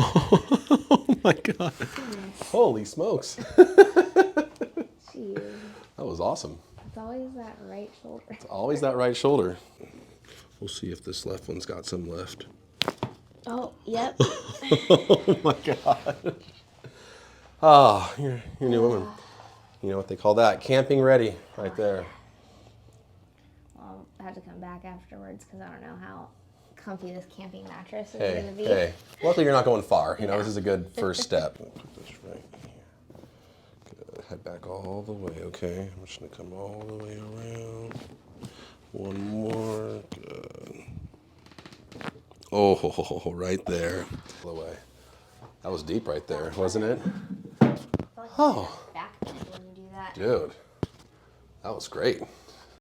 Oh my God. Holy smokes. Jeez. That was awesome. It's always that right shoulder. It's always that right shoulder. We'll see if this left one's got some left. Oh, yep. Oh my God. Ah, you're a new woman. You know what they call that? Camping ready, right there. Well, I have to come back afterwards because I don't know how comfy this camping mattress is Hey, going to be. hey. Luckily you're not going far. You know, No. this is a good first step. Put this right here. Good. Head back all the way, okay? I'm just gonna come all the way around. One more. Good. Oh, right there. All the way. That was deep right there, wasn't it? I feel like Oh. back when you do that. Dude, that was great.